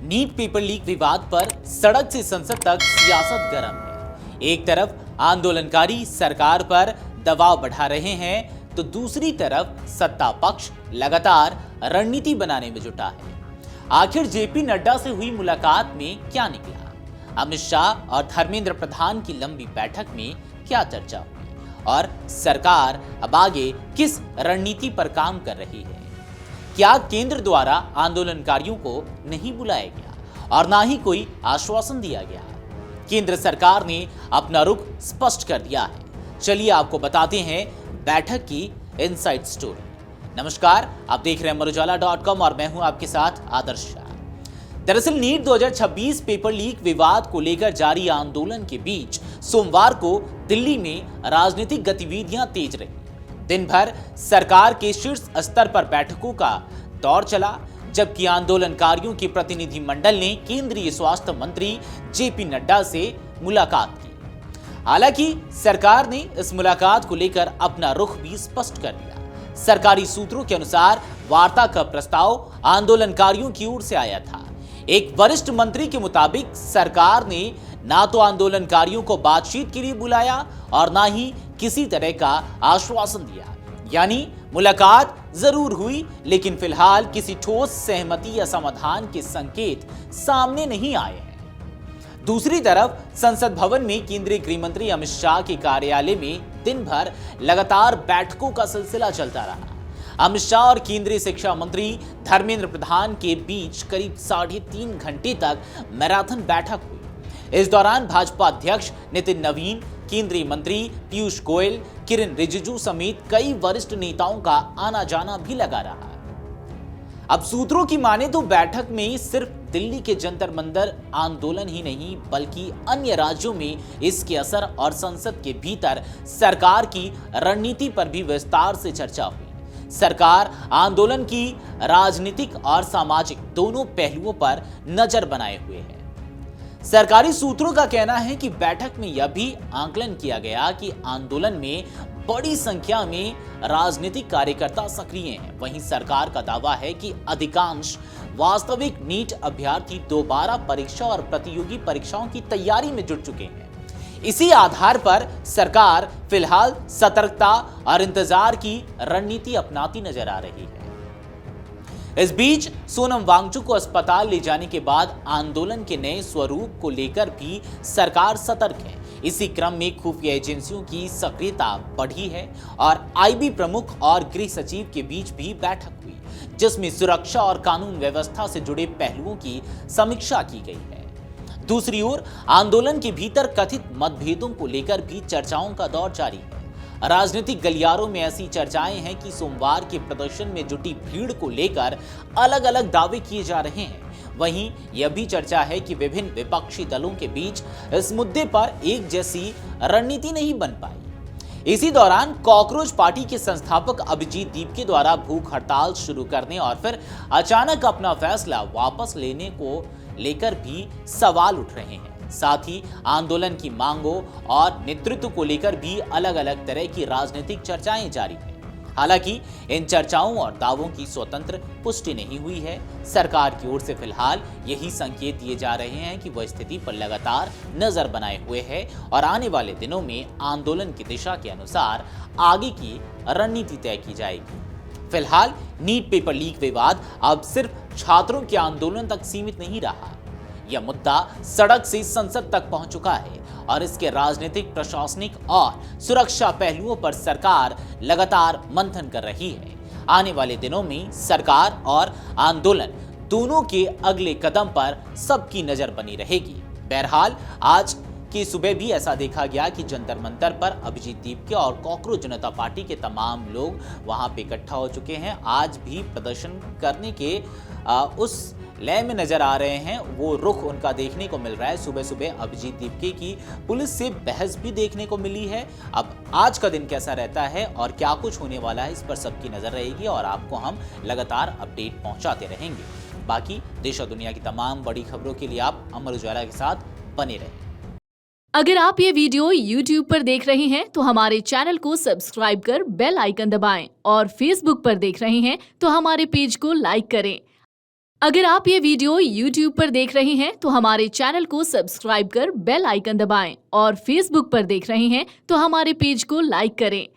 NEET paper leak विवाद पर सड़क से संसद तक सियासत गर्म है। एक तरफ आंदोलनकारी सरकार पर दबाव बढ़ा रहे हैं तो दूसरी तरफ सत्ता पक्ष लगातार रणनीति बनाने में जुटा है। आखिर जेपी नड्डा से हुई मुलाकात में क्या निकला? अमित शाह और धर्मेंद्र प्रधान की लंबी बैठक में क्या चर्चा हुई और सरकार अब आगे किस रणनीति पर काम कर रही है? क्या केंद्र द्वारा आंदोलनकारियों को नहीं बुलाया गया और ना ही कोई आश्वासन दिया गया? केंद्र सरकार ने अपना रुख स्पष्ट कर दिया है। चलिए आपको बताते हैं बैठक की इनसाइड स्टोरी। नमस्कार, आप देख रहे हैं अमर-उजाला.com और मैं हूं आपके साथ आदर्श शाह। दरअसल नीट 2026 पेपर लीक विवाद को लेकर जारी आंदोलन के बीच सोमवार को दिल्ली में राजनीतिक गतिविधियां तेज रही। दिन भर सरकार के शीर्ष स्तर पर बैठकों का दौर चला, जबकि आंदोलनकारियों के प्रतिनिधि मंडल ने केंद्रीय स्वास्थ्य मंत्री जेपी नड्डा से मुलाकात की। हालांकि सरकार ने इस मुलाकात को लेकर अपना रुख भी स्पष्ट कर दिया। सरकारी सूत्रों के अनुसार वार्ता का प्रस्ताव आंदोलनकारियों की ओर से आया था। एक वरिष्ठ मंत्री के मुताबिक सरकार ने ना तो आंदोलनकारियों को बातचीत के लिए बुलाया और ना ही किसी तरह का आश्वासन दिया। यानी मुलाकात जरूर हुई, लेकिन फिलहाल किसी ठोस सहमति या समाधान के संकेत सामने नहीं आए हैं। दूसरी तरफ संसद भवन में केंद्रीय गृह मंत्री अमित शाह के कार्यालय में दिन भर लगातार बैठकों का सिलसिला चलता रहा। अमित शाह और केंद्रीय शिक्षा मंत्री धर्मेंद्र प्रधान के बीच करीब 3.5 घंटे तक मैराथन बैठक हुई। इस दौरान भाजपा अध्यक्ष नितिन नवीन, केंद्रीय मंत्री पीयूष गोयल, किरेन रिजिजू समेत कई वरिष्ठ नेताओं का आना जाना भी लगा रहा। अब सूत्रों की माने तो बैठक में सिर्फ दिल्ली के जंतर मंतर आंदोलन ही नहीं, बल्कि अन्य राज्यों में इसके असर और संसद के भीतर सरकार की रणनीति पर भी विस्तार से चर्चा हुई। सरकार आंदोलन की राजनीतिक और सामाजिक दोनों पहलुओं पर नजर बनाए हुए है। सरकारी सूत्रों का कहना है कि बैठक में यह भी आकलन किया गया कि आंदोलन में बड़ी संख्या में राजनीतिक कार्यकर्ता सक्रिय हैं। वहीं सरकार का दावा है कि अधिकांश वास्तविक नीट अभ्यर्थी दोबारा परीक्षा और प्रतियोगी परीक्षाओं की तैयारी में जुट चुके हैं। इसी आधार पर सरकार फिलहाल सतर्कता और इंतजार की रणनीति अपनाती नजर आ रही है। इस बीच सोनम वांगचुक को अस्पताल ले जाने के बाद आंदोलन के नए स्वरूप को लेकर भी सरकार सतर्क है। इसी क्रम में खुफिया एजेंसियों की सक्रियता बढ़ी है और आईबी प्रमुख और गृह सचिव के बीच भी बैठक हुई, जिसमें सुरक्षा और कानून व्यवस्था से जुड़े पहलुओं की समीक्षा की गई है। दूसरी ओर आंदोलन के भीतर कथित मतभेदों को लेकर भी चर्चाओं का दौर जारी है। राजनीतिक गलियारों में ऐसी चर्चाएं हैं कि सोमवार के प्रदर्शन में जुटी भीड़ को लेकर अलग अलग दावे किए जा रहे हैं। वहीं यह भी चर्चा है कि विभिन्न विपक्षी दलों के बीच इस मुद्दे पर एक जैसी रणनीति नहीं बन पाई। इसी दौरान कॉकरोच पार्टी के संस्थापक अभिजीत दीपके द्वारा भूख हड़ताल शुरू करने और फिर अचानक अपना फैसला वापस लेने को लेकर भी सवाल उठ रहे हैं। साथ ही आंदोलन की मांगों और नेतृत्व को लेकर भी अलग अलग तरह की राजनीतिक चर्चाएं जारी हैं। हालांकि इन चर्चाओं और दावों की स्वतंत्र पुष्टि नहीं हुई है। सरकार की ओर से फिलहाल यही संकेत दिए जा रहे हैं कि वह स्थिति पर लगातार नजर बनाए हुए है और आने वाले दिनों में आंदोलन की दिशा के अनुसार आगे की रणनीति तय की जाएगी। फिलहाल नीट पेपर लीक विवाद अब सिर्फ छात्रों के आंदोलन तक सीमित नहीं रहा। यह मुद्दा सड़क से संसद तक पहुंच चुका है और इसके राजनीतिक, प्रशासनिक और सुरक्षा पहलुओं पर सरकार लगातार मंथन कर रही है। आने वाले दिनों में सरकार और आंदोलन दोनों के अगले कदम पर सबकी नजर बनी रहेगी। बहरहाल आज की सुबह भी ऐसा देखा गया कि जंतर मंतर पर अभिजीत दीपके और कॉकरोच जनता पार्टी के तमाम लोग वहां पे इकट्ठा हो चुके हैं। आज भी प्रदर्शन करने के उस लय में नजर आ रहे हैं। वो रुख उनका देखने को मिल रहा है। सुबह सुबह अभिजीत दीपके की पुलिस से बहस भी देखने को मिली है। अब आज का दिन कैसा रहता है और क्या कुछ होने वाला है, इस पर सबकी नजर रहेगी और आपको हम लगातार अपडेट पहुंचाते रहेंगे। बाकी देश और दुनिया की तमाम बड़ी खबरों के लिए आप अमर उजाला के साथ बने रहें। अगर आप ये वीडियो YouTube पर देख रहे हैं तो हमारे चैनल को सब्सक्राइब कर बेल आइकन दबाएं और Facebook पर देख रहे हैं तो हमारे पेज को लाइक करें। अगर आप ये वीडियो YouTube पर देख रहे हैं तो हमारे चैनल को सब्सक्राइब कर बेल आइकन दबाएं और Facebook पर देख रहे हैं तो हमारे पेज को लाइक करें।